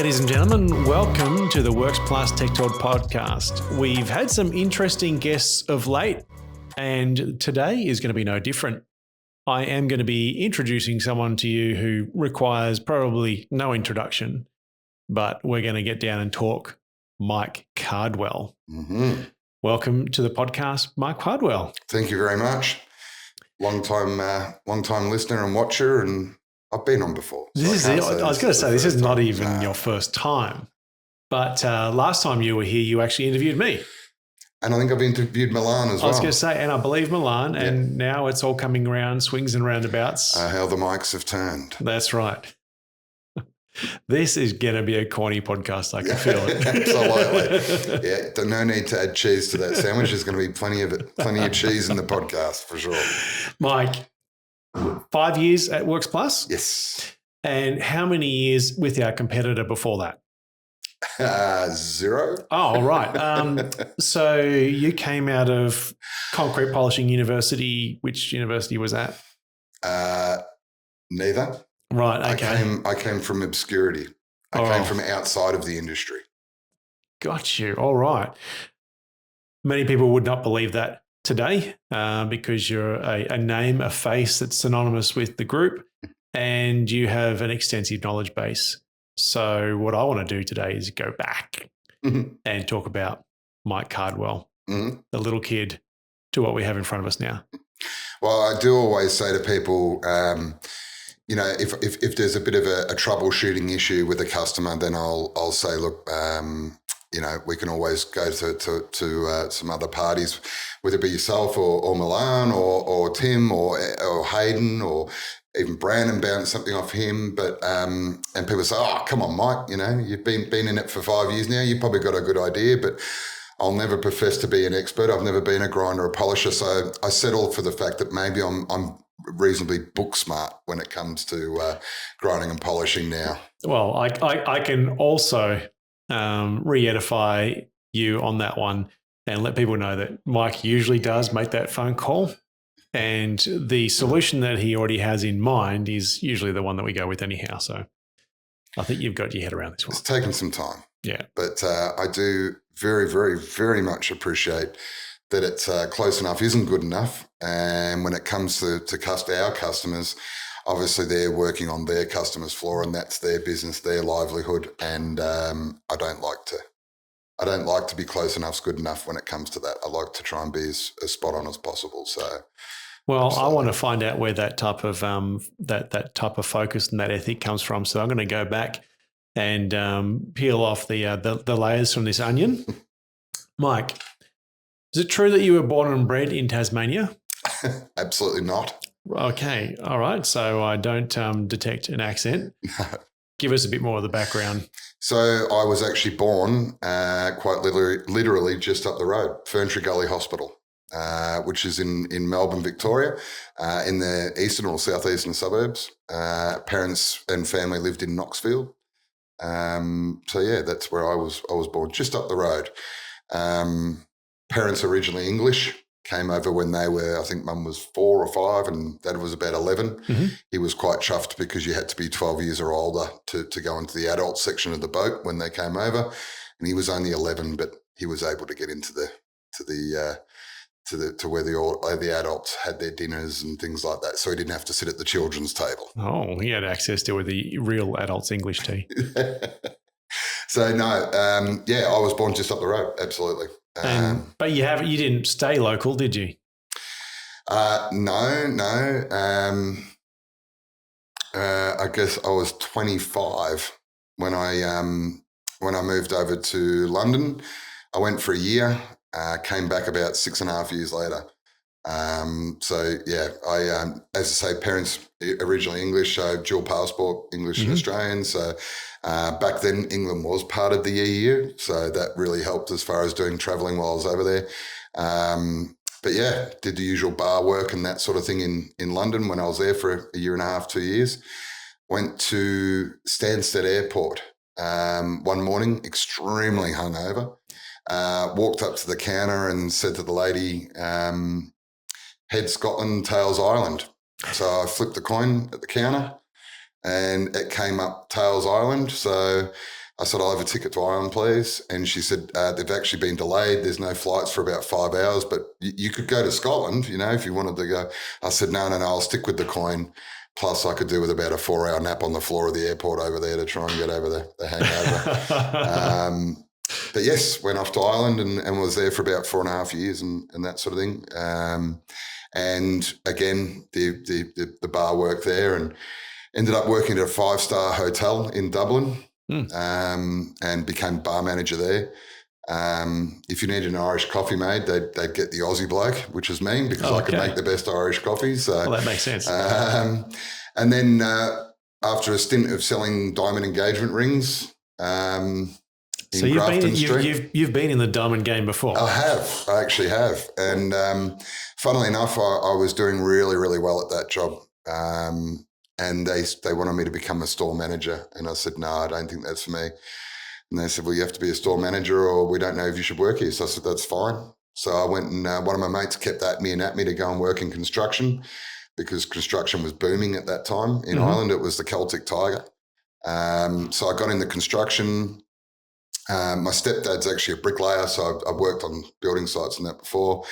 Ladies and gentlemen, welcome to the WORX Plus TechTalk Podcast. We've had some interesting guests of late, and today is going to be no different. I am going to be introducing someone to you who requires probably no introduction, but we're going to get down and talk Mike Cardwell. Mm-hmm. Welcome to the podcast, Mike Cardwell. Thank you very much. Long time listener and watcher, and I've been on before. So I was going to say, this is not even your first time. But last time you were here, you actually interviewed me. And I think I've interviewed Milan as well. I was going to say, and I believe Milan, and now it's all coming around, swings and roundabouts. How the mics have turned. That's right. This is going to be a corny podcast. I can feel it. Absolutely. Yeah, no need to add cheese to that sandwich. There's going to be plenty of cheese in the podcast for sure. Mike, 5 years at WORX Plus? Yes. And how many years with our competitor before that? 0. Oh, right. So you came out of Concrete Polishing University. Which university was that? Neither. Right, okay. I came from obscurity. I came from outside of the industry. Got you. All right. Many people would not believe that today because you're a name, a face that's synonymous with the group, and you have an extensive knowledge base. So what I want to do today is go back and talk about Mike Cardwell, the little kid, to what we have in front of us now. Well, I do always say to people, if there's a bit of a troubleshooting issue with a customer, then I'll say, look, we can always go to some other parties, whether it be yourself or Milan or Tim or Hayden or even Brandon, bounce something off him. But and people say, oh, come on, Mike, you've been in it for 5 years now. You've probably got a good idea, but I'll never profess to be an expert. I've never been a grinder or a polisher. So I settle for the fact that maybe I'm reasonably book smart when it comes to grinding and polishing now. Well, I can also re-edify you on that one and let people know that Mike usually does make that phone call, and the solution that he already has in mind is usually the one that we go with anyhow. So I think you've got your head around this one. It's taken some time. Yeah. But I do very, very, very much appreciate that it's close enough isn't good enough. And when it comes to our customers, obviously they're working on their customer's floor, and that's their business, their livelihood. And I don't like to be close enough's good enough when it comes to that. I like to try and be as spot on as possible. So, well, absolutely. I want to find out where that type of that type of focus and that ethic comes from. So I'm going to go back and peel off the layers from this onion. Mike, is it true that you were born and bred in Tasmania? Absolutely not. Okay. All right. So I don't detect an accent. Give us a bit more of the background. So I was actually born quite literally just up the road, Ferntree Gully Hospital, which is in Melbourne, Victoria, in the eastern or southeastern suburbs. Parents and family lived in Knoxfield. That's where I was born, just up the road. Parents originally English, came over when they were, I think mum was 4 or 5 and dad was about 11. Mm-hmm. He was quite chuffed because you had to be 12 years or older to go into the adult section of the boat when they came over. And he was only 11, but he was able to get into where the adults had their dinners and things like that. So he didn't have to sit at the children's table. Oh, he had access to the real adults English tea. So no, I was born just up the road. Absolutely. But you didn't stay local, did you? No. I guess I was 25 when I moved over to London. I went for a year, came back about 6.5 years later. As I say, parents originally English, so dual passport, English and Australian. So back then England was part of the EU, so that really helped as far as doing travelling while I was over there. Did the usual bar work and that sort of thing in London when I was there for a year and a half, 2 years. Went to Stansted Airport one morning, extremely hungover. Walked up to the counter and said to the lady, head Scotland, tails Ireland. So I flipped the coin at the counter and it came up tails Ireland. So I said, I'll have a ticket to Ireland, please. And she said, they've actually been delayed. There's no flights for about 5 hours, but you could go to Scotland, if you wanted to go. I said, no, I'll stick with the coin. Plus, I could do with about a 4-hour nap on the floor of the airport over there to try and get over the hangover. But yes, went off to Ireland and was there for about 4.5 years and that sort of thing. And again, the bar work there, and ended up working at a 5-star hotel in Dublin, and became bar manager there. If you needed an Irish coffee made, they'd get the Aussie bloke, which is me, because I could make the best Irish coffee. So well, that makes sense. And then after a stint of selling diamond engagement rings, so you've been in the diamond game before. I actually have. And funnily enough, I was doing really, really well at that job. And they wanted me to become a store manager. And I said, no, I don't think that's for me. And they said, well, you have to be a store manager or we don't know if you should work here. So I said, that's fine. So I went and one of my mates kept at me to go and work in construction, because construction was booming at that time in Ireland. It was the Celtic Tiger. So I got into construction. My stepdad's actually a bricklayer, so I've worked on building sites and that before,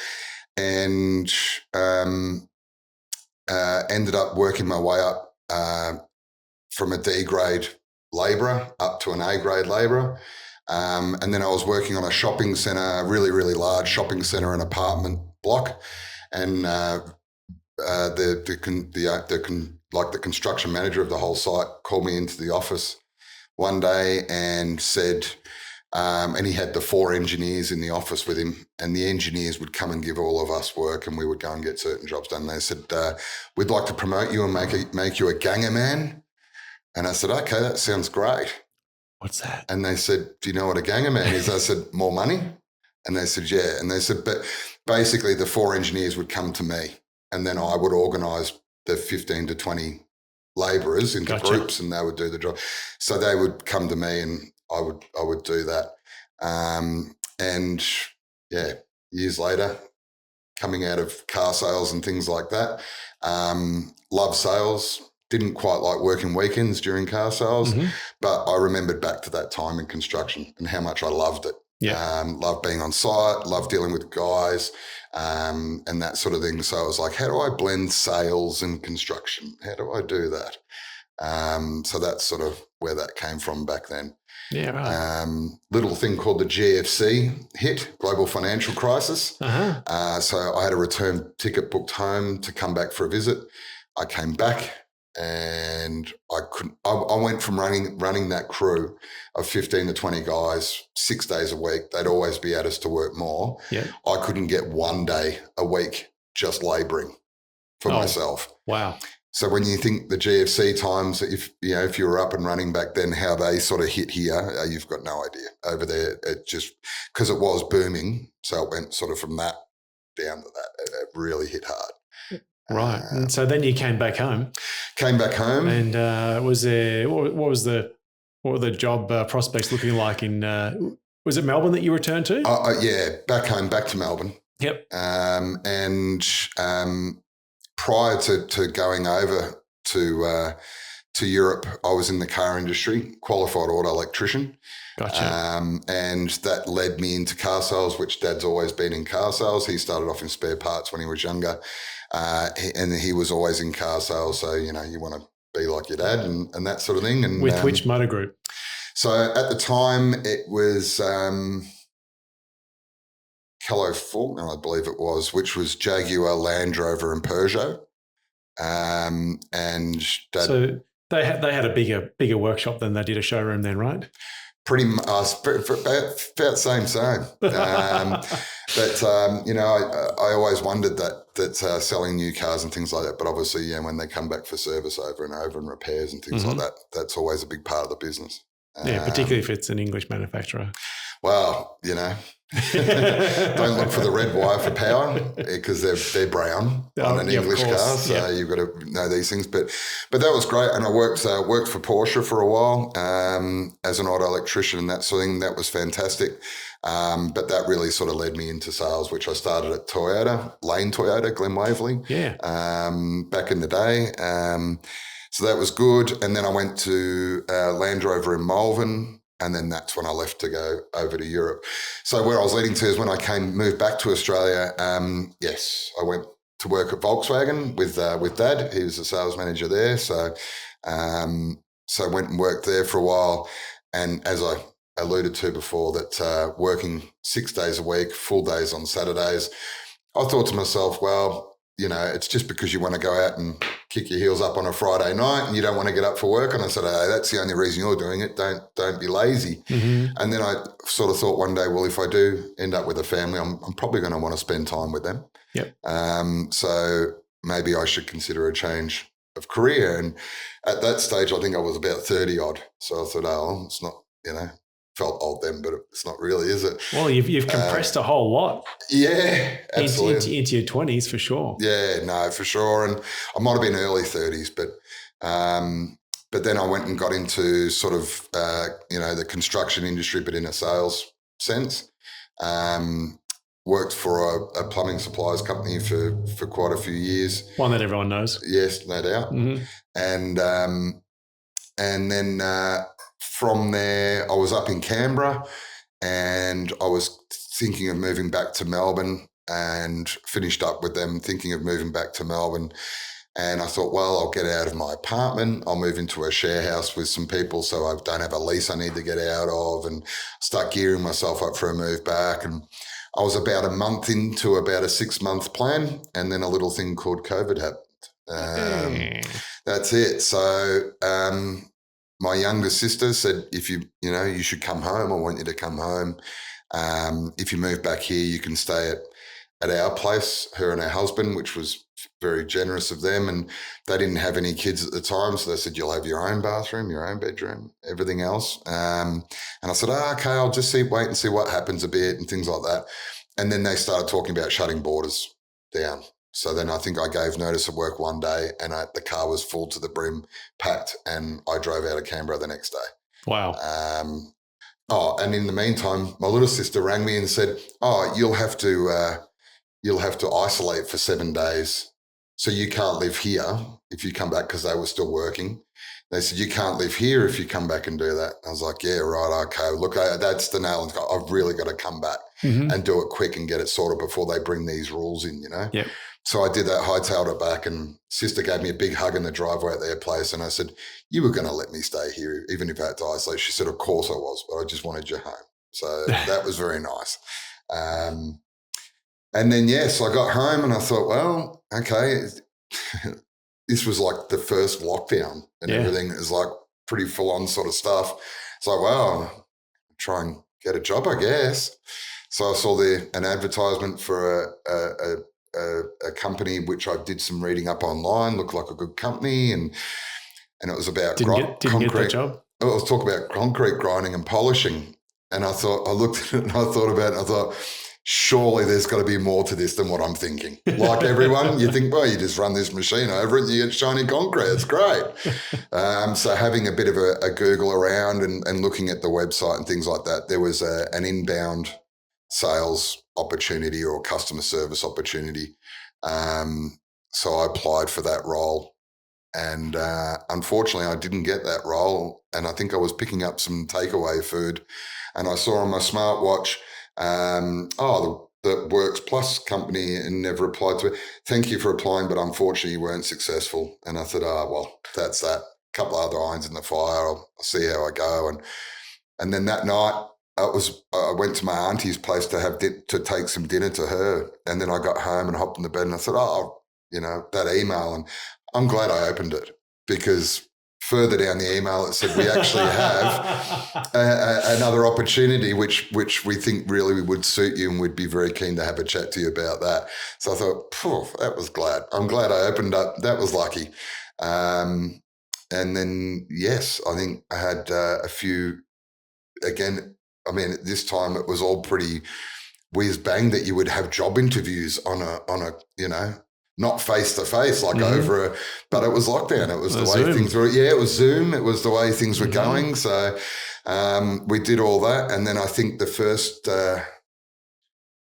and ended up working my way up from a D grade labourer up to an A grade labourer. And then I was working on a shopping centre, a really, really large shopping centre and apartment block. And the construction manager of the whole site called me into the office one day and said, and he had the 4 engineers in the office with him, and the engineers would come and give all of us work, and we would go and get certain jobs done. They said, we'd like to promote you and make you a ganger man. And I said, okay, that sounds great. What's that? And they said, do you know what a ganger man is? I said, more money? And they said, yeah. And they said, but basically the 4 engineers would come to me, and then I would organise the 15 to 20 labourers into groups, and they would do the job. So they would come to me and I would do that. And yeah, years later, coming out of car sales and things like that, love sales, didn't quite like working weekends during car sales, but I remembered back to that time in construction and how much I loved it. Yeah. Loved being on site, loved dealing with guys, and that sort of thing. So I was like, how do I blend sales and construction? How do I do that? So that's sort of where that came from back then. Yeah, right. Little thing called the GFC hit, Global Financial Crisis. So I had a return ticket booked home to come back for a visit. I came back and I went from running that crew of 15 to 20 guys 6 days a week. They'd always be at us to work more. Yeah. I couldn't get 1 day a week just labouring for myself. Wow. So when you think the GFC times, if you were up and running back then, how they sort of hit here, you've got no idea. Over there, it just, because it was booming, so it went sort of from that down to that. It really hit hard. Right. And so then you came back home. Came back home. And what were the job prospects looking like in, was it Melbourne that you returned to? Yeah, back home, back to Melbourne. Yep. Prior to going over to Europe, I was in the car industry, qualified auto electrician. Gotcha. And that led me into car sales, which Dad's always been in car sales. He started off in spare parts when he was younger, and he was always in car sales. So, you want to be like your dad and that sort of thing. And with which motor group? So at the time it was California, I believe it was, which was Jaguar, Land Rover and Peugeot. And Dad, so they had a bigger workshop than they did a showroom then, right? Pretty much, about same. But I always wondered that selling new cars and things like that. But obviously, when they come back for service over and over and repairs and things like that, that's always a big part of the business. Yeah, particularly if it's an English manufacturer. Well, don't look for the red wire for power because they're brown on an English car. So you've got to know these things. But that was great. And I worked for Porsche for a while as an auto electrician and that sort of thing. That was fantastic. But that really sort of led me into sales, which I started at Toyota, Lane Toyota, Glen Waverley. Yeah. Back in the day. So that was good. And then I went to Land Rover in Malvern And then that's when I left to go over to Europe. So where I was leading to is when I moved back to Australia, yes, I went to work at Volkswagen with Dad. He was the sales manager there. So I went and worked there for a while. And as I alluded to before, that working 6 days a week, full days on Saturdays, I thought to myself, well, it's just because you want to go out and kick your heels up on a Friday night and you don't want to get up for work. And I said, hey, that's the only reason you're doing it. Don't be lazy. Mm-hmm. And then I sort of thought one day, well, if I do end up with a family, I'm probably going to want to spend time with them. Yep. So maybe I should consider a change of career. And at that stage, I think I was about 30 odd. So I thought, oh, it's not, felt old then, but it's not really, is it? Well, you've compressed a whole lot. Yeah, absolutely. Into your 20s for sure. Yeah, no, for sure. And I might have been early 30s, but then I went and got into sort of, the construction industry, but in a sales sense. Worked for a plumbing supplies company for quite a few years. One that everyone knows. Yes, no doubt. Mm-hmm. And then from there, I was up in Canberra and I was thinking of moving back to Melbourne and finished up with them thinking of moving back to Melbourne. And I thought, well, I'll get out of my apartment. I'll move into a share house with some people so I don't have a lease I need to get out of and start gearing myself up for a move back. And I was about a month into about a 6-month plan, and then a little thing called COVID happened. That's it. So my younger sister said, if you should come home. I want you to come home. If you move back here, you can stay at our place, her and her husband, which was very generous of them. And they didn't have any kids at the time. So they said, you'll have your own bathroom, your own bedroom, everything else. And I said, okay, I'll just wait and see what happens a bit and things like that. And then they started talking about shutting borders down. So then I think I gave notice of work one day and the car was full to the brim, packed, and I drove out of Canberra the next day. Wow. And in the meantime, my little sister rang me and said, you'll have to isolate for 7 days. So you can't live here if you come back, because they were still working. They said, you can't live here if you come back and do that. I was like, yeah, right, okay. Look, that's the nail. I've really got to come back and do it quick and get it sorted before they bring these rules in, Yep. So I did that, hightailed it back, and sister gave me a big hug in the driveway at their place. And I said, you were going to let me stay here, even if I had to isolate. She said, of course I was, but I just wanted you home. So that was very nice. And then, yes, I got home and I thought, well, okay, this was like the first lockdown and everything is like pretty full on sort of stuff. It's like, well, try and get a job, I guess. So I saw an advertisement for a company which I did some reading up online, looked like a good company, and it was about didn't get the job. It was talking about concrete grinding and polishing. And I looked at it and I thought about it and I thought, surely there's got to be more to this than what I'm thinking. Like everyone, you think, well, you just run this machine over it and you get shiny concrete. It's great. So having a bit of a Google around and looking at the website and things like that, there was an inbound sales opportunity or customer service opportunity. So I applied for that role. And unfortunately, I didn't get that role. And I think I was picking up some takeaway food. And I saw on my smartwatch, the WORX Plus company, and never applied to it. Thank you for applying, but unfortunately you weren't successful. And I thought, well, that's that. A couple of other irons in the fire. I'll see how I go. And then that night I went to my auntie's place to take some dinner to her. And then I got home and hopped in the bed and I thought, that email. And I'm glad I opened it, because further down the email, it said we actually have another opportunity which we think really would suit you, and we'd be very keen to have a chat to you about that. So I thought, that was glad. I'm glad I opened up. That was lucky. And then, yes, I think I had a few, again, I mean, at this time it was all pretty whiz bang that you would have job interviews on a not face to face, like over but it was lockdown. It was the way Zoom. Things were. Yeah, it was Zoom. It was the way things were going. So we did all that. And then I think the first day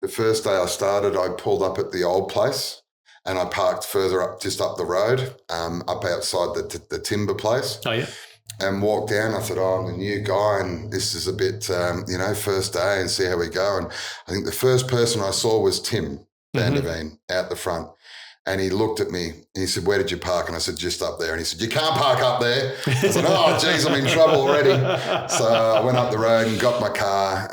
I started, I pulled up at the old place and I parked further up, just up the road, up outside the timber place. Oh, yeah. and walked down. I thought, I'm the new guy and this is a bit, first day and see how we go. And I think the first person I saw was Tim Vanderveen out the front. And he looked at me and he said, where did you park? And I said, just up there. And he said, you can't park up there. I said, oh, geez, I'm in trouble already. So I went up the road and got my car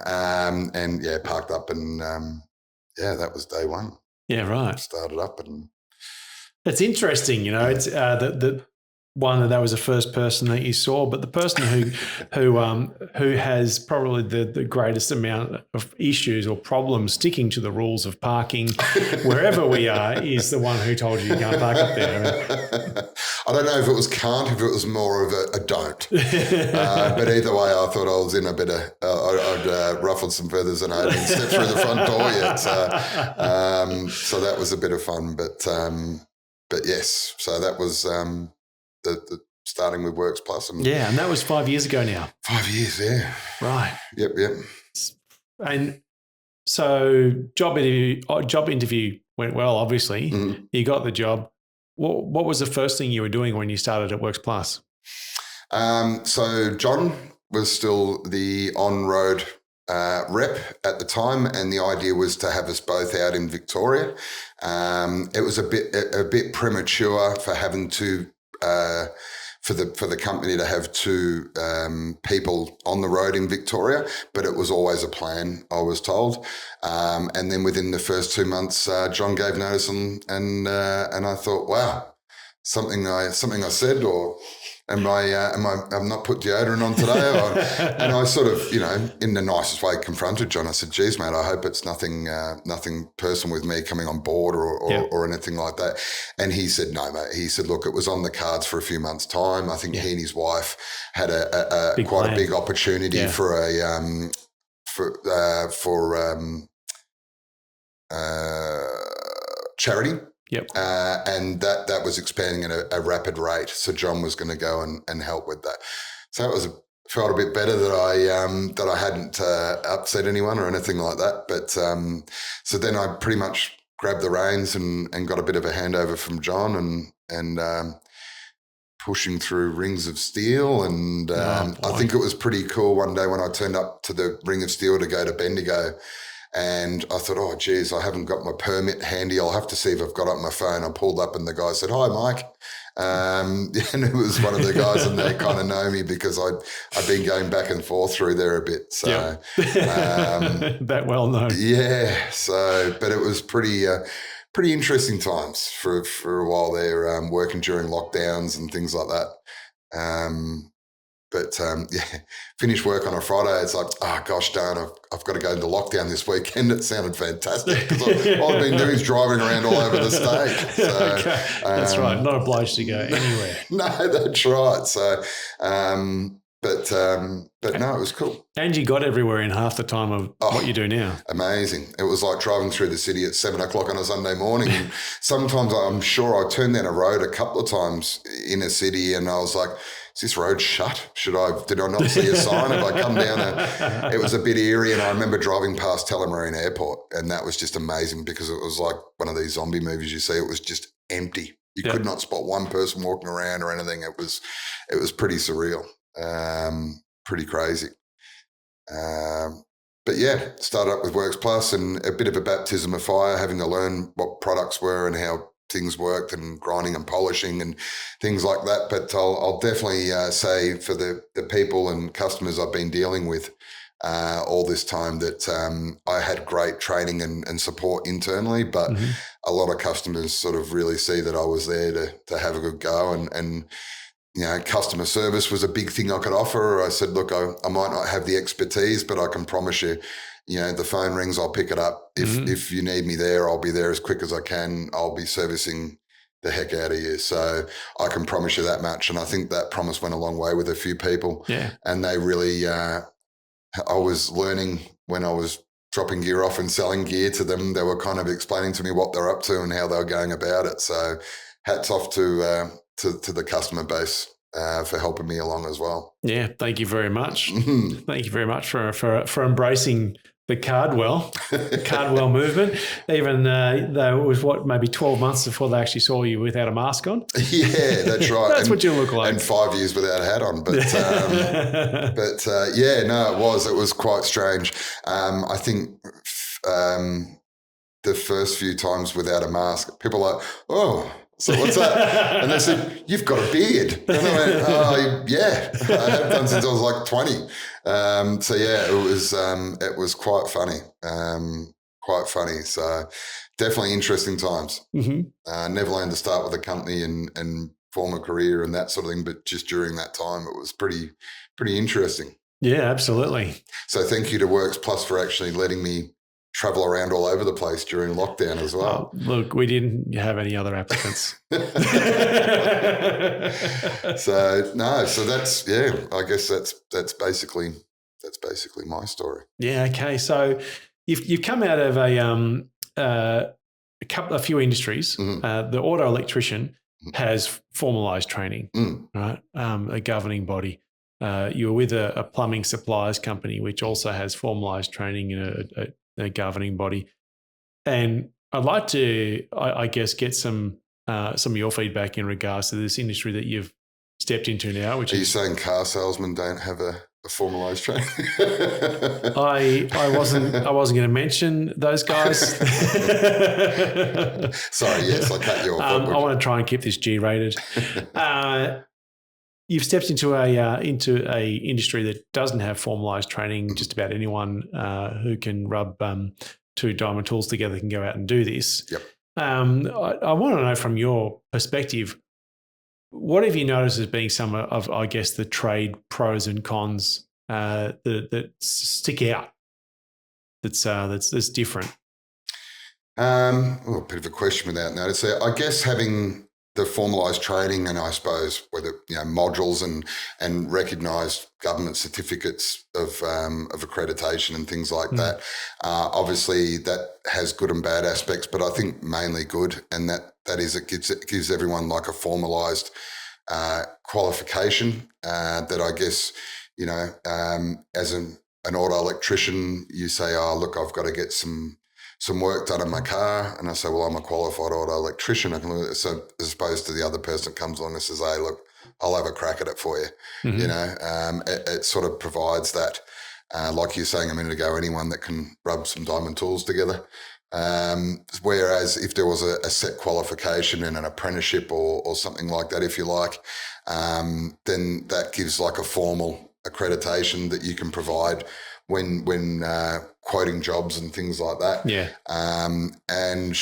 parked up and, that was day one. Yeah, right. Started up and... It's interesting, it's the one that was the first person that you saw, but the person who has probably the greatest amount of issues or problems sticking to the rules of parking wherever we are is the one who told you can't park up there. I don't know if it was can't, if it was more of a don't. But either way, I thought I was in a bit of, I'd ruffled some feathers and I hadn't stepped through the front door yet. So that was a bit of fun, but yes, so that was the starting with WORX Plus. And that was 5 years ago now. 5 years, yeah. Right. Yep. And so job interview went well, obviously. Mm-hmm. You got the job. What was the first thing you were doing when you started at WORX Plus? So John was still the on-road rep at the time, and the idea was to have us both out in Victoria. It was a bit premature for having to for the company to have two people on the road in Victoria, but it was always a plan, I was told. And then within the first 2 months, John gave notice, and I thought, wow, something I said, or I've not put deodorant on today? And I sort of, in the nicest way confronted John. I said, geez, mate, I hope it's nothing personal with me coming on board or anything like that. And he said, no, mate. He said, look, it was on the cards for a few months' time. I think he and his wife had a big opportunity for charity. Yep. And that was expanding at a rapid rate. So John was going to go and help with that. So it felt a bit better that I hadn't upset anyone or anything like that. But so then I pretty much grabbed the reins and got a bit of a handover from John and pushing through rings of steel. And I think it was pretty cool one day when I turned up to the Ring of Steel to go to Bendigo. And I thought, oh, geez, I haven't got my permit handy. I'll have to see if I've got it on my phone. I pulled up and the guy said, hi, Mike. And it was one of the guys and they kind of know me because I've been going back and forth through there a bit. So that well known. Yeah. So, but it was pretty interesting times for a while there, working during lockdowns and things like that. But finish work on a Friday. It's like, oh, gosh darn, I've got to go into lockdown this weekend. It sounded fantastic because all I've been doing is driving around all over the state. So, okay. That's right. Not obliged to go anywhere. No, that's right. So, but no, it was cool. And you got everywhere in half the time of what you do now. Amazing. It was like driving through the city at 7:00 on a Sunday morning. And sometimes I'm sure I turned down a road a couple of times in a city and I was like, is this road shut? Did I not see a sign? Have I come down? It was a bit eerie. And I remember driving past Tullamarine Airport and that was just amazing because it was like one of these zombie movies you see. It was just empty. You could not spot one person walking around or anything. It was pretty surreal, pretty crazy. But yeah, started up with WORX Plus and a bit of a baptism of fire, having to learn what products were and how things worked and grinding and polishing and things like that. But I'll definitely say for the people and customers I've been dealing with all this time that I had great training and support internally, but a lot of customers sort of really see that I was there to have a good go and customer service was a big thing I could offer. I said, look, I might not have the expertise, but I can promise you, the phone rings, I'll pick it up. If you need me there, I'll be there as quick as I can. I'll be servicing the heck out of you. So I can promise you that much. And I think that promise went a long way with a few people. Yeah. And they really, I was learning when I was dropping gear off and selling gear to them. They were kind of explaining to me what they're up to and how they were going about it. So hats off to the customer base for helping me along as well. Yeah, thank you very much. Thank you very much for embracing the Cardwell movement, even though it was maybe 12 months before they actually saw you without a mask on. Yeah, that's right. That's what you look like. And 5 years without a hat on. But it was quite strange. I think the first few times without a mask, people are like, oh, so what's that? And they said, you've got a beard. And I went, oh, yeah, I have done since I was like 20. It was quite funny. So definitely interesting times. Mm-hmm. Never learned to start with a company and form a career and that sort of thing. But just during that time, it was pretty interesting. Yeah, absolutely. So thank you to WORX Plus for actually letting me travel around all over the place during lockdown as well. Look, we didn't have any other applicants. So that's, I guess that's basically my story. Yeah. Okay. So you've come out of a few industries. Mm-hmm. The auto electrician has formalised training, right? A governing body. You were with a plumbing suppliers company, which also has formalised training in a governing body. And I'd like to, I guess, get some of your feedback in regards to this industry that you've stepped into now. Which are you saying car salesmen don't have a formalised training? I wasn't going to mention those guys. Sorry, yes, I cut you off. I want to try and keep this G-rated. You've stepped into a industry that doesn't have formalised training. Just about anyone who can rub two diamond tools together can go out and do this. Yep. I want to know from your perspective, what have you noticed as being some of, I guess, the trade pros and cons that stick out? That's different. A bit of a question without notice there. I guess having the formalised training and I suppose whether modules and recognised government certificates of accreditation and things like that. Obviously, that has good and bad aspects, but I think mainly good, and that is it gives everyone like a formalised qualification that I guess as an auto electrician, you say, oh look, I've got to get some work done on my car, and I say, well, I'm a qualified auto electrician. So as opposed to the other person that comes along and says, hey, look, I'll have a crack at it for you. Mm-hmm. It sort of provides that, like you were saying a minute ago, anyone that can rub some diamond tools together. Whereas if there was a set qualification and an apprenticeship or something like that, if you like, then that gives like a formal accreditation that you can provide when quoting jobs and things like that. Yeah. And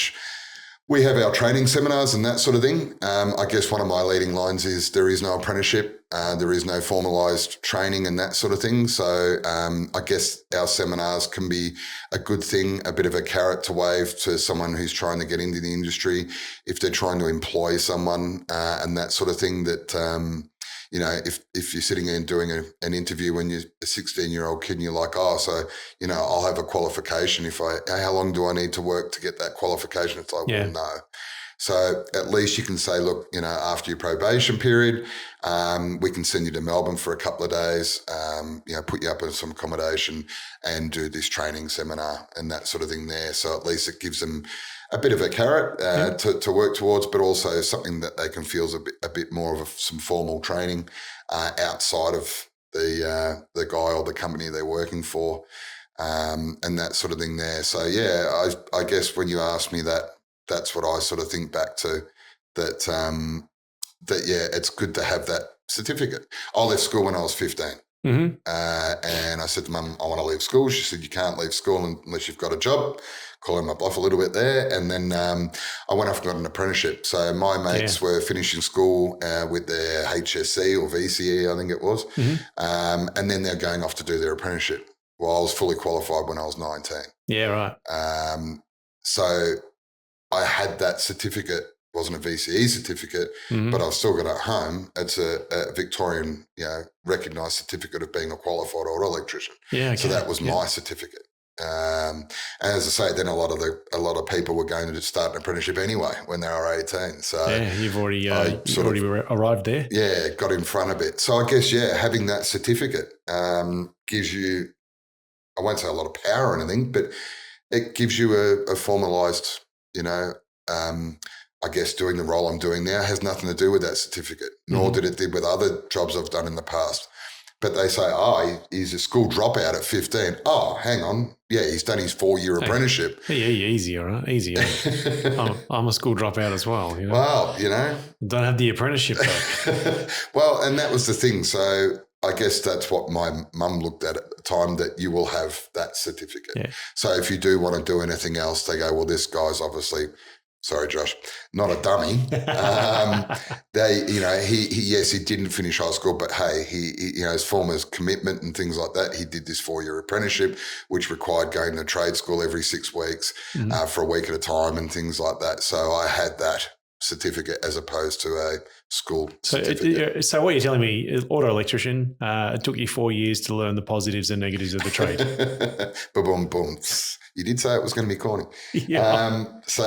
we have our training seminars and that sort of thing. I guess one of my leading lines is there is no apprenticeship, there is no formalised training and that sort of thing. So I guess our seminars can be a good thing, a bit of a carrot to wave to someone who's trying to get into the industry, if they're trying to employ someone and that sort of thing that, if you're sitting there and doing an interview when you're a 16-year-old kid and you're like, oh, so, I'll have a qualification how long do I need to work to get that qualification? It's like, well, no. So at least you can say, look, after your probation period, we can send you to Melbourne for a couple of days, put you up in some accommodation and do this training seminar and that sort of thing there. So at least it gives them a bit of a carrot to work towards, but also something that they can feel is a bit more of some formal training outside of the guy or the company they're working for, and that sort of thing there. So yeah, I guess when you ask me that, that's what I sort of think back to. That it's good to have that certificate. I left school when I was 15. Mm-hmm. And I said to Mum, I want to leave school. She said, you can't leave school unless you've got a job. Calling my bluff a little bit there. And then I went off and got an apprenticeship. So my mates were finishing school with their HSC or VCE, I think it was. Mm-hmm. And then they're going off to do their apprenticeship. Well, I was fully qualified when I was 19. Yeah, right. So I had that certificate. It wasn't a VCE certificate, but I've still got it at home. It's a Victorian, recognised certificate of being a qualified auto electrician. Yeah, okay. So that was my certificate. And as I say, then a lot of people were going to start an apprenticeship anyway when they were 18. So yeah, you've already arrived there. Yeah, got in front of it. So I guess having that certificate gives you I won't say a lot of power or anything, but it gives you a formalized, I guess doing the role I'm doing now has nothing to do with that certificate, nor did it did with other jobs I've done in the past. But they say, he's a school dropout at 15. Oh, hang on. Yeah, he's done his 4-year apprenticeship. Yeah, easy, all right? Easy. I'm a school dropout as well. Well, Don't have the apprenticeship though. Well, and that was the thing. So I guess that's what my mum looked at the time, that you will have that certificate. Yeah. So if you do want to do anything else, they go, well, this guy's obviously, sorry, Josh, not a dummy. He didn't finish high school, but hey, he his form of commitment and things like that. He did this 4-year apprenticeship, which required going to trade school every 6 weeks for a week at a time and things like that. So I had that certificate as opposed to a school certificate. So what you're telling me, auto electrician, it took you 4 years to learn the positives and negatives of the trade. Boom, boom. You did say it was going to be corny. Yeah. So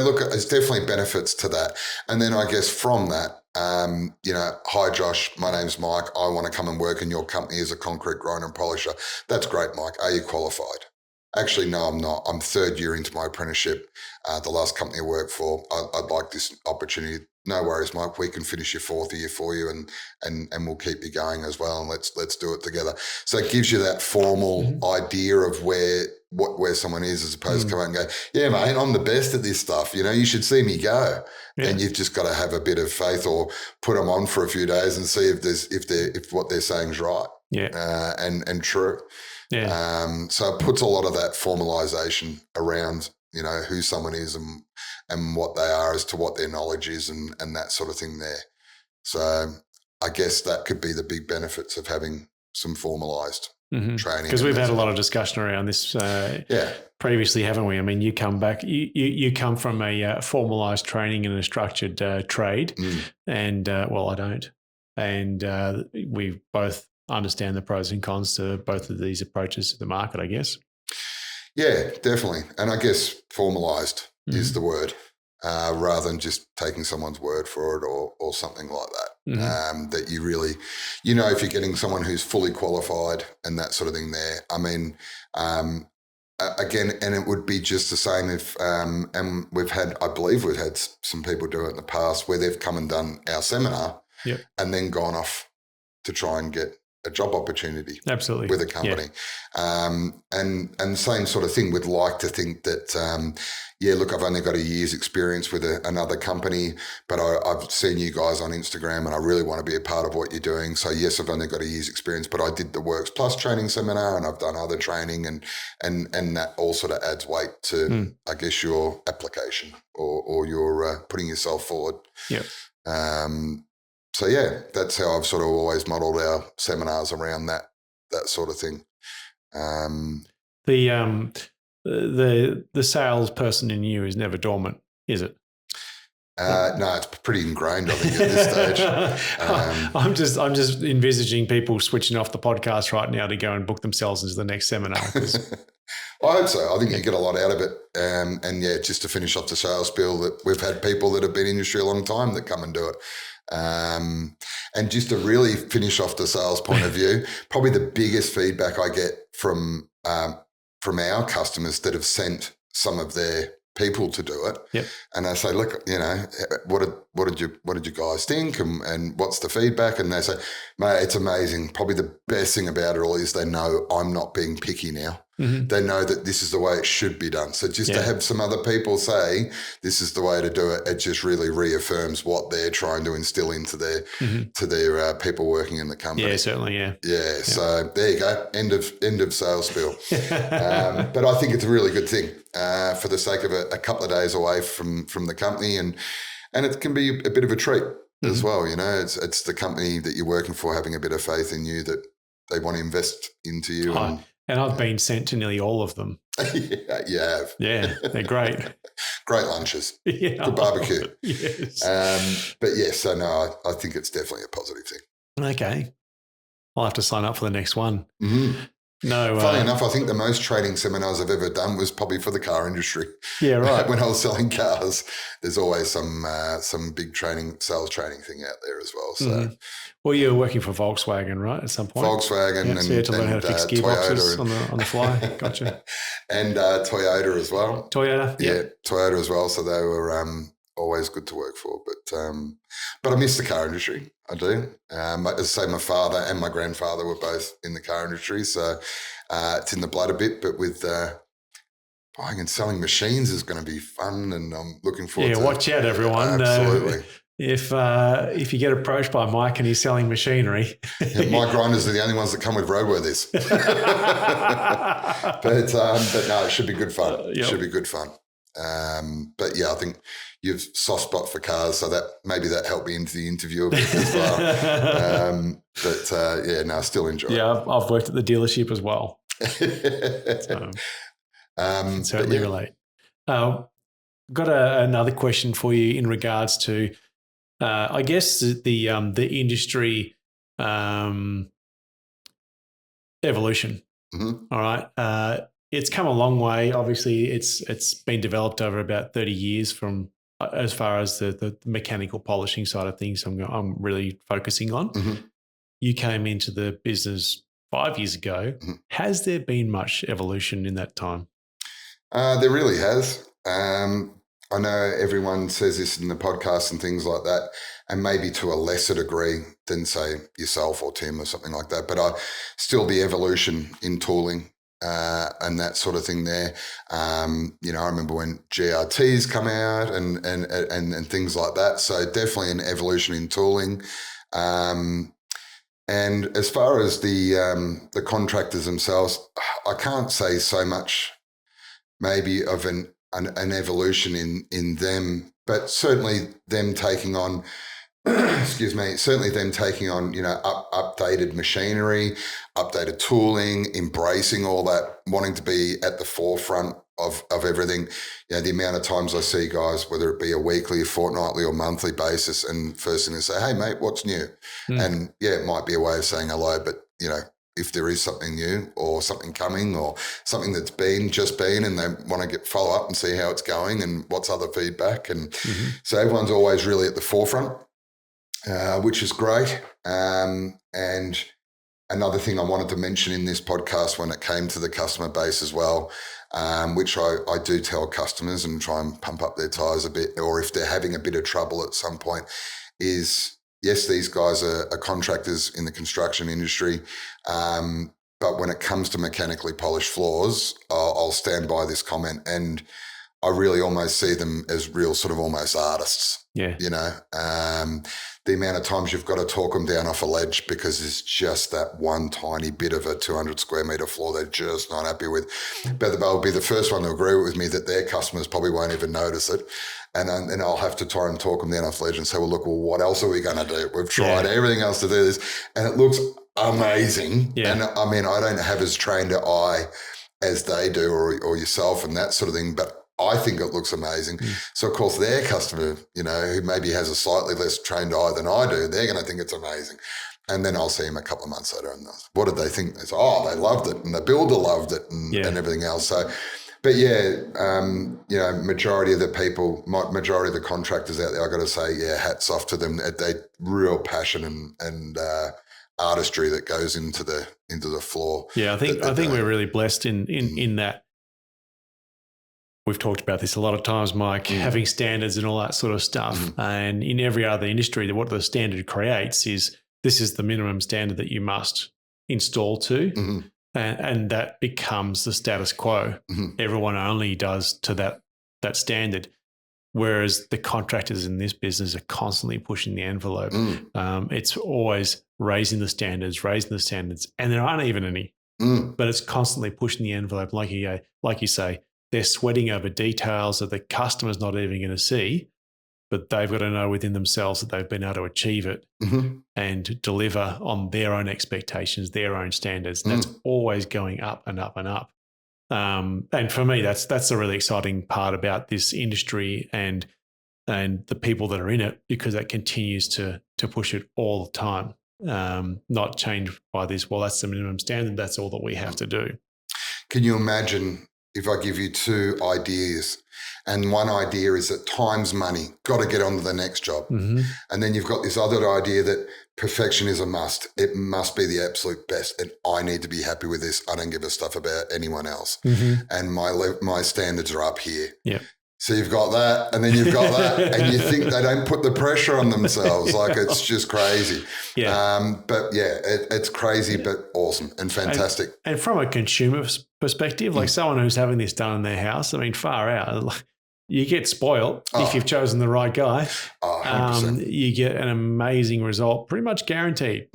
look, there's definitely benefits to that. And then I guess from that, hi, Josh, my name's Mike. I want to come and work in your company as a concrete grinder and polisher. That's great, Mike. Are you qualified? Actually, no, I'm not. I'm 3rd year into my apprenticeship. The last company I worked for, I'd like this opportunity. No worries, Mike. We can finish your 4th year for you, and we'll keep you going as well. And let's do it together. So it gives you that formal idea of where someone is, as opposed to come out and go, yeah, mate, I'm the best at this stuff. You should see me go. Yeah. And you've just got to have a bit of faith, or put them on for a few days and see if what they're saying is right. Yeah. And true. Yeah. So it puts a lot of that formalization around, who someone is and what they are, as to what their knowledge is, and that sort of thing there. So I guess that could be the big benefits of having some formalized training. Because we've had a lot of discussion around this previously, haven't we? I mean, you come back, you come from a formalized training and a structured trade, and I don't. And we both understand the pros and cons to both of these approaches to the market, I guess. Yeah, definitely. And I guess formalized is the word, rather than just taking someone's word for it or something like that. That you really, if you're getting someone who's fully qualified and that sort of thing there, I mean, again, and it would be just the same if, and I believe we've had some people do it in the past where they've come and done our seminar and then gone off to try and get a job opportunity. Absolutely. With a company. And same sort of thing, would like to think that, look, I've only got a year's experience with another company, but I've seen you guys on Instagram and I really want to be a part of what you're doing. So yes, I've only got a year's experience, but I did the WORX Plus training seminar and I've done other training, and that all sort of adds weight to, I guess, your application or your putting yourself forward. Yeah. So yeah, that's how I've sort of always modelled our seminars around that sort of thing. The salesperson in you is never dormant, is it? No, it's pretty ingrained, I think, at this stage. I'm just envisaging people switching off the podcast right now to go and book themselves into the next seminar. I hope so. I think you get a lot out of it. And just to finish off the sales spiel, that we've had people that have been in the industry a long time that come and do it. And just to really finish off the sales point of view, probably the biggest feedback I get from our customers that have sent some of their people to do it. Yep. And I say, look, what did you guys think? And what's the feedback? And they say, mate, it's amazing. Probably the best thing about it all is they know I'm not being picky now. Mm-hmm. They know that this is the way it should be done. So just to have some other people say this is the way to do it, it just really reaffirms what they're trying to instill into their to their people working in the company. Yeah, certainly. Yeah. So there you go. End of sales spiel. But I think it's a really good thing for the sake of a couple of days away from the company, and it can be a bit of a treat as well. It's the company that you're working for having a bit of faith in you that they want to invest into you. And I've been sent to nearly all of them. Yeah, you have. Yeah, they're great. Great lunches. Yeah. Good barbecue. Yes. But yes, so no, I think it's definitely a positive thing. Okay. I'll have to sign up for the next one. Mm-hmm. No. Funny enough, I think the most training seminars I've ever done was probably for the car industry. Yeah, right. When I was selling cars, there's always some big sales training thing out there as well. So, well, you were working for Volkswagen, right? At some point, Volkswagen so you had to learn how to fix gearboxes Toyota on the fly. Gotcha. And Toyota as well. Toyota, yeah, Toyota as well. So they were always good to work for. But I miss the car industry. I do. As I say, my father and my grandfather were both in the car industry, so it's in the blood a bit. But with buying and selling machines is going to be fun, and I'm looking forward to it. Yeah, watch out, everyone. Absolutely. If you get approached by Mike and he's selling machinery. My grinders are the only ones that come with roadworthies. but no, it should be good fun. It should be good fun. But yeah, I think you've soft spot for cars, so that maybe that helped me into the interview a bit as well. I still enjoy it. Yeah, I've worked at the dealership as well. So, can certainly relate. Got another question for you in regards to, I guess the industry evolution. Mm-hmm. All right, it's come a long way. Obviously, it's been developed over about 30 years from as far as the mechanical polishing side of things. I'm really focusing on. Mm-hmm. You came into the business 5 years ago. Mm-hmm. Has there been much evolution in that time? There really has. I know everyone says this in the podcast and things like that, and maybe to a lesser degree than, say, yourself or Tim or something like that. But still the evolution in tooling and that sort of thing there. I remember when GRTs come out and things like that. So definitely an evolution in tooling. And as far as the contractors themselves, I can't say so much maybe of an evolution in them, but certainly them taking on, updated machinery, updated tooling, embracing all that, wanting to be at the forefront of everything. The amount of times I see guys, whether it be a weekly, fortnightly or monthly basis, and first thing they say, "Hey mate, what's new?" And it might be a way of saying hello, but if there is something new or something coming or something that's just been and they want to follow up and see how it's going and what's other feedback. And so everyone's always really at the forefront, which is great. And another thing I wanted to mention in this podcast when it came to the customer base as well, which I do tell customers and try and pump up their tires a bit, or if they're having a bit of trouble at some point, is yes, these guys are contractors in the construction industry, but when it comes to mechanically polished floors, I'll stand by this comment, and I really almost see them as real sort of almost artists. Yeah. The amount of times you've got to talk them down off a ledge because it's just that one tiny bit of a 200 square metre floor they're just not happy with. But they'll be the first one to agree with me that their customers probably won't even notice it. And then I'll have to try and talk them down off the ledge and say, well, what else are we going to do? We've tried everything else to do this. And it looks amazing. Yeah. And I mean, I don't have as trained an eye as they do or yourself and that sort of thing, but I think it looks amazing. So, of course, their customer, who maybe has a slightly less trained eye than I do, they're going to think it's amazing. And then I'll see them a couple of months later and what did they think? They say, they loved it and the builder loved it and everything else. So, but majority of the contractors out there, I got to say, hats off to them. They real passion and artistry that goes into the floor. Yeah, I think we're really blessed in that. We've talked about this a lot of times, Mike, having standards and all that sort of stuff. And in every other industry, what the standard creates is this is the minimum standard that you must install to. And that becomes the status quo. Everyone only does to that standard, whereas the contractors in this business are constantly pushing the envelope. It's always raising the standards, and there aren't even any. But it's constantly pushing the envelope, like you say. They're sweating over details that the customer's not even going to see, but they've got to know within themselves that they've been able to achieve it and deliver on their own expectations, their own standards. And that's always going up and up and up. And for me, that's the really exciting part about this industry and the people that are in it, because that continues to push it all the time. not change by this. Well, that's the minimum standard. That's all that we have to do. Can you imagine if I give you two ideas, and one idea is that time's money, got to get on to the next job. Mm-hmm. And then you've got this other idea that perfection is a must. It must be the absolute best. And I need to be happy with this. I don't give a stuff about anyone else. Mm-hmm. And my standards are up here. Yeah. So you've got that, and then you've got that, and you think they don't put the pressure on themselves. Like, it's just crazy. Yeah. But yeah, it's crazy, but awesome and fantastic. And from a consumer perspective, like someone who's having this done in their house, I mean, far out. You get spoiled if you've chosen the right guy. 100%. You get an amazing result, pretty much guaranteed.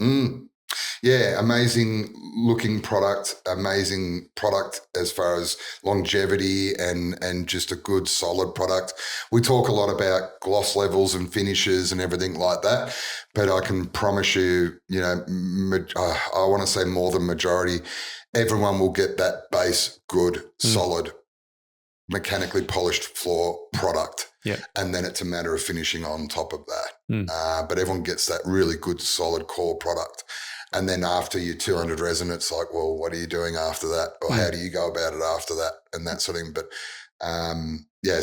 Yeah, amazing looking product, amazing product as far as longevity and just a good solid product. We talk a lot about gloss levels and finishes and everything like that, but I can promise you, I want to say more than majority, everyone will get that base, good, solid, mechanically polished floor product. Yeah. And then it's a matter of finishing on top of that. But everyone gets that really good, solid core product. And then after your 200 resin, it's like, well, what are you doing after that? Or how do you go about it after that? And that sort of thing. But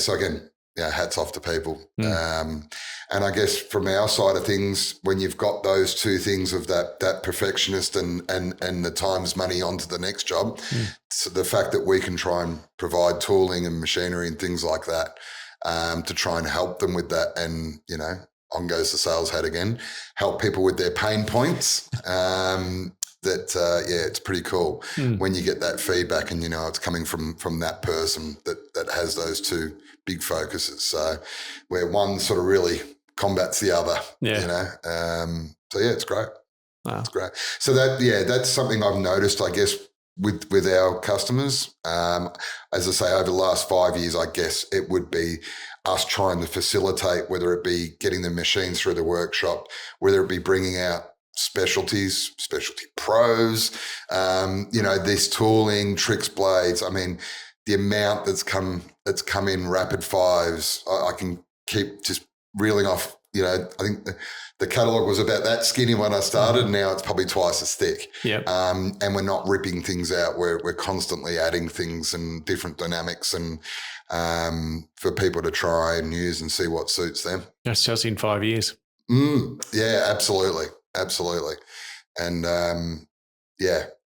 so again, hats off to people. And I guess from our side of things, when you've got those two things of that perfectionist and the time's money onto the next job, so the fact that we can try and provide tooling and machinery and things like that to try and help them with that, and, on goes the sales hat again, help people with their pain points. It's pretty cool when you get that feedback and it's coming from that person that has those two big focuses. So where one sort of really combats the other, it's great. Wow. It's great. So that's something I've noticed, I guess, with our customers. As I say, over the last 5 years, I guess it would be us trying to facilitate, whether it be getting the machines through the workshop, whether it be bringing out specialty pros, this tooling, tricks, blades. I mean, the amount that's come in rapid fives, I can keep just reeling off. I think the catalogue was about that skinny when I started. Now it's probably twice as thick. Yep. And we're not ripping things out. We're constantly adding things and different dynamics and for people to try and use and see what suits them. That's just in 5 years. Yeah, absolutely. And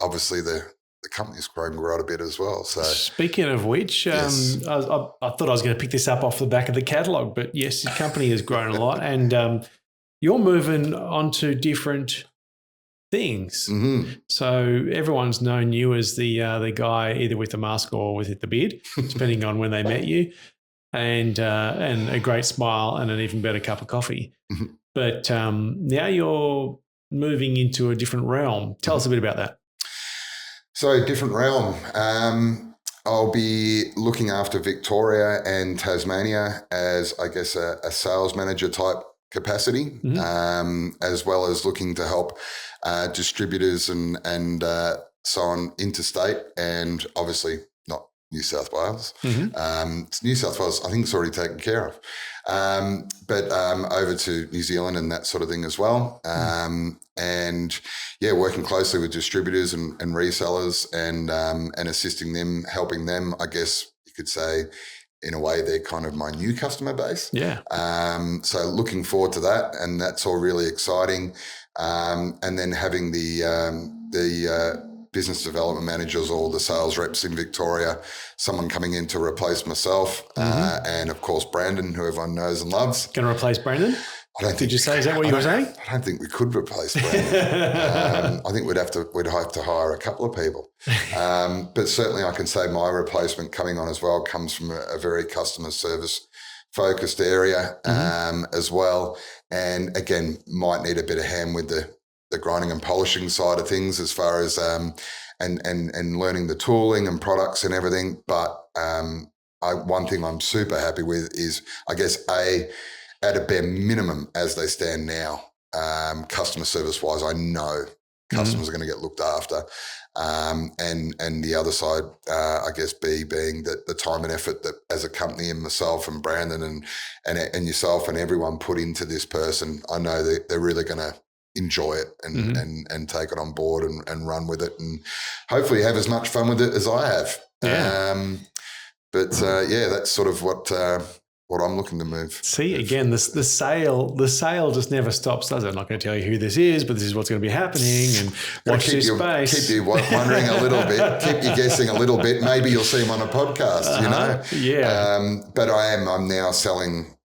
obviously the company's grown quite a bit as well. So speaking of which, yes. I thought I was going to pick this up off the back of the catalogue, but yes, the company has grown a lot, and you're moving on to different things. Mm-hmm. So everyone's known you as the guy either with the mask or with the beard, depending on when they met you, and a great smile and an even better cup of coffee. Mm-hmm. But now you're moving into a different realm. Tell us a bit about that. So different realm. I'll be looking after Victoria and Tasmania as, I guess, a sales manager type capacity, as well as looking to help distributors and so on interstate, and obviously not New South Wales. It's New South Wales, I think it's already taken care of. But over to New Zealand and that sort of thing as well. And working closely with distributors and resellers and assisting them, helping them, I guess you could say, in a way, they're kind of my new customer base. Yeah. So looking forward to that, and that's all really exciting. And then having the business development managers or the sales reps in Victoria, someone coming in to replace myself, and of course Brandon, who everyone knows and loves. Going to replace Brandon? Did you say? Is that what you were saying? I don't think we could replace Brandon. I think we'd have to hire a couple of people. But certainly, I can say my replacement coming on as well comes from a very customer service focused area as well, and again might need a bit of hand with the grinding and polishing side of things as far as and learning the tooling and products and everything. But one thing I'm super happy with is, I guess, at a bare minimum as they stand now, customer service wise, I know customers are going to get looked after. And the other side, I guess, being that the time and effort that as a company and myself and Brandon and yourself and everyone put into this person, I know that they're really going to enjoy it and take it on board and run with it, and hopefully have as much fun with it as I have. Yeah. That's sort of what I'm looking to move. See, again, the sale just never stops, does it? I'm not going to tell you who this is, but this is what's going to be happening, and watch this space. Keep you wondering a little bit, keep you guessing a little bit. Maybe you'll see him on a podcast, you know? Yeah. But I'm now selling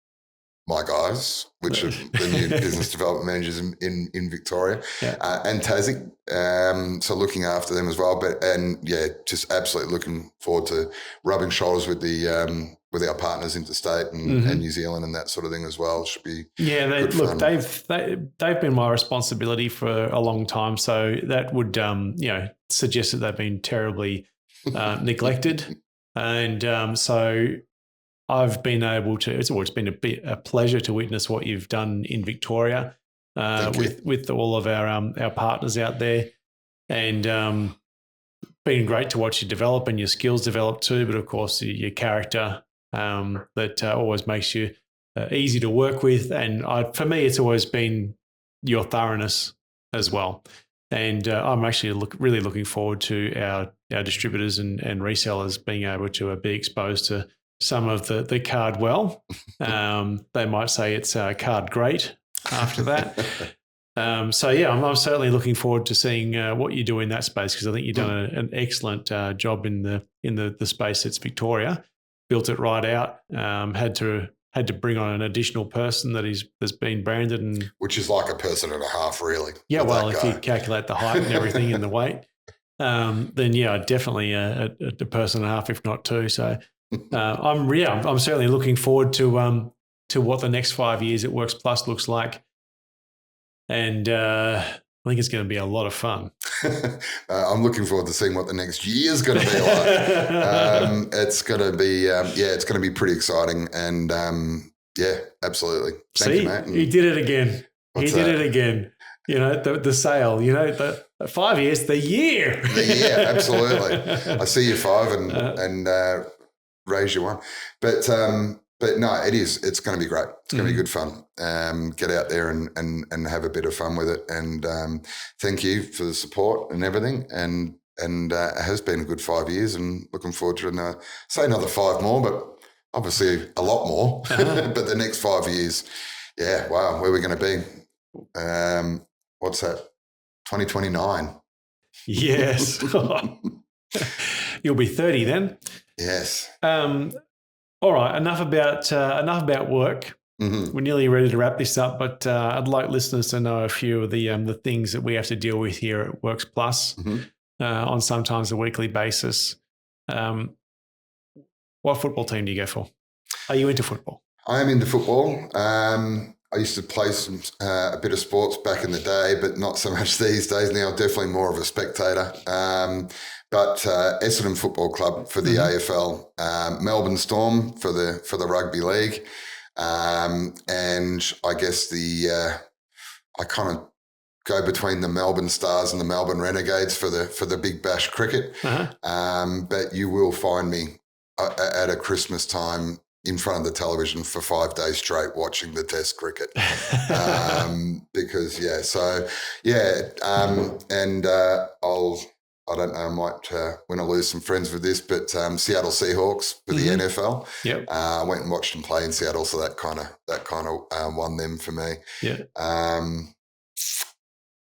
my guys, which are the new business development managers in Victoria and Tassie. So looking after them as well. Just absolutely looking forward to rubbing shoulders with with our partners interstate and New Zealand and that sort of thing as well. It should be they've been my responsibility for a long time. So that would suggest that they've been terribly neglected. And so I've been able to. It's always been a pleasure to witness what you've done in Victoria with all of our partners out there, and been great to watch you develop and your skills develop too. But of course, your character that always makes you easy to work with, and for me, it's always been your thoroughness as well. And I'm actually really looking forward to our distributors and resellers being able to be exposed to some of the card well. They might say it's card great after that. I'm certainly looking forward to seeing what you do in that space, because I think you've done an excellent job in the space that's Victoria. Built it right out. Had to bring on an additional person that's been branded, and which is like a person and a half, really. Yeah, well, if you calculate the height and everything and the weight, then definitely a person and a half, if not two. So. I'm certainly looking forward to what the next 5 years at WORX Plus looks like, and I think it's going to be a lot of fun. I'm looking forward to seeing what the next year is going to be like. It's going to be it's going to be pretty exciting, and absolutely. Thank you, mate. He did it again. It again. You know, the sale, the 5 years, the year. The year, absolutely. I see you 5 and raise you 1. But no, it's going to be great. It's going to be good fun. Get out there and have a bit of fun with it. And thank you for the support and everything. And it has been a good 5 years, and looking forward to another 5 more, but obviously a lot more. But the next 5 years, wow, where are we going to be? What's that? 2029. Yes. You'll be 30 then. Yes. All right. Enough about work. Mm-hmm. We're nearly ready to wrap this up, but I'd like listeners to know a few of the things that we have to deal with here at WORX Plus on sometimes a weekly basis. What football team do you go for? Are you into football? I am into football. I used to play a bit of sports back in the day, but not so much these days. Now, definitely more of a spectator. But Essendon Football Club for the AFL, Melbourne Storm for the rugby league, and I guess I kind of go between the Melbourne Stars and the Melbourne Renegades for the Big Bash cricket. But you will find me at a Christmas time in front of the television for 5 days straight watching the Test cricket. I don't know, I might win or lose some friends with this, but Seattle Seahawks for the NFL. Yep. I went and watched them play in Seattle, so that kind of won them for me. Yeah.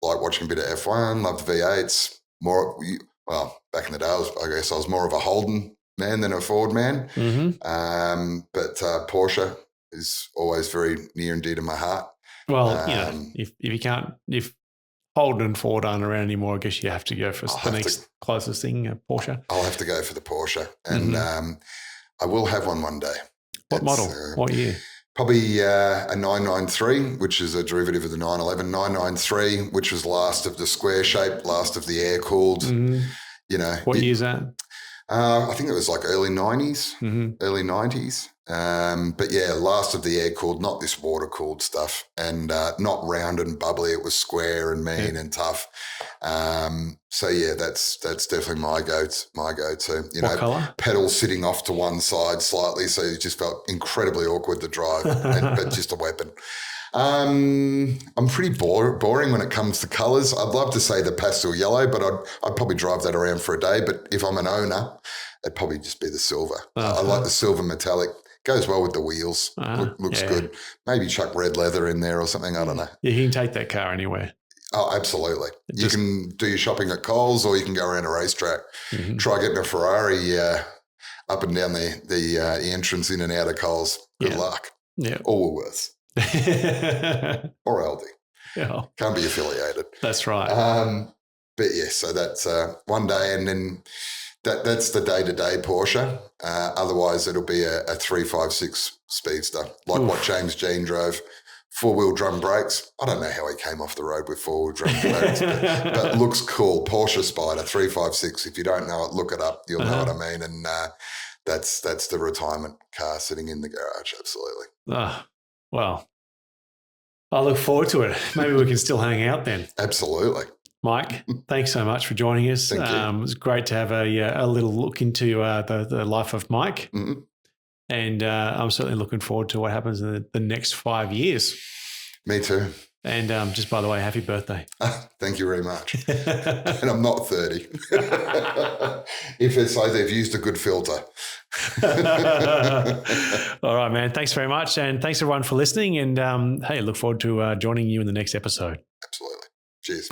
Like watching a bit of F1, love the V8s. Back in the day, I guess I was more of a Holden man than a Ford man. But Porsche is always very near and dear to my heart. Well, if Holden and Ford aren't around anymore, I guess you have to go for the next closest thing, Porsche. I'll have to go for the Porsche, and I will have one day. What model? What year? Probably a 993, which is a derivative of the 911. 993, which was last of the square shape, last of the air cooled. What year is that? I think it was like early 90s, early 90s. But yeah, last of the air cooled, not this water cooled stuff, and not round and bubbly. It was square and mean and tough. So yeah, that's definitely my go-to. What colour? Pedals sitting off to one side slightly, so it just felt incredibly awkward to drive, but just a weapon. I'm pretty boring when it comes to colours. I'd love to say the pastel yellow, but I'd probably drive that around for a day. But if I'm an owner, it'd probably just be the silver. I like the silver metallic. Goes well with the wheels. Looks good. Maybe chuck red leather in there or something. I don't know. Yeah, you can take that car anywhere. Oh, absolutely. You can do your shopping at Coles, or you can go around a racetrack. Mm-hmm. Try getting a Ferrari up and down the entrance in and out of Coles. Good luck. Yeah. Or Woolworths. Or Aldi. Yeah. Can't be affiliated. That's right. But yeah, so that's one day, and then that's the day-to-day Porsche. Otherwise, it'll be a 356 Speedster, like what James Jean drove. 4-wheel drum brakes. I don't know how he came off the road with 4-wheel drum brakes, but looks cool. Porsche Spider 356. If you don't know it, look it up. You'll know what I mean. And that's the retirement car sitting in the garage. Absolutely. Well, I look forward to it. Maybe we can still hang out then. Absolutely. Mike, thanks so much for joining us. Thank you. It was great to have a little look into the life of Mike. Mm-hmm. And I'm certainly looking forward to what happens in the next 5 years. Me too. And just by the way, happy birthday. Thank you very much. And I'm not 30. If it's like they've used a good filter. All right, man. Thanks very much. And thanks everyone for listening. And hey, look forward to joining you in the next episode. Absolutely. Cheers.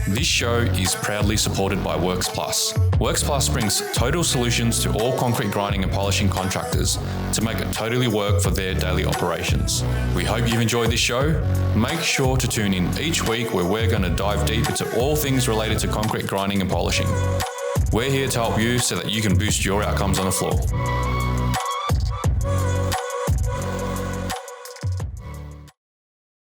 This show is proudly supported by WORX Plus. WORX Plus brings total solutions to all concrete grinding and polishing contractors to make it totally work for their daily operations. We hope you've enjoyed this show. Make sure to tune in each week where we're going to dive deep into all things related to concrete grinding and polishing. We're here to help you so that you can boost your outcomes on the floor.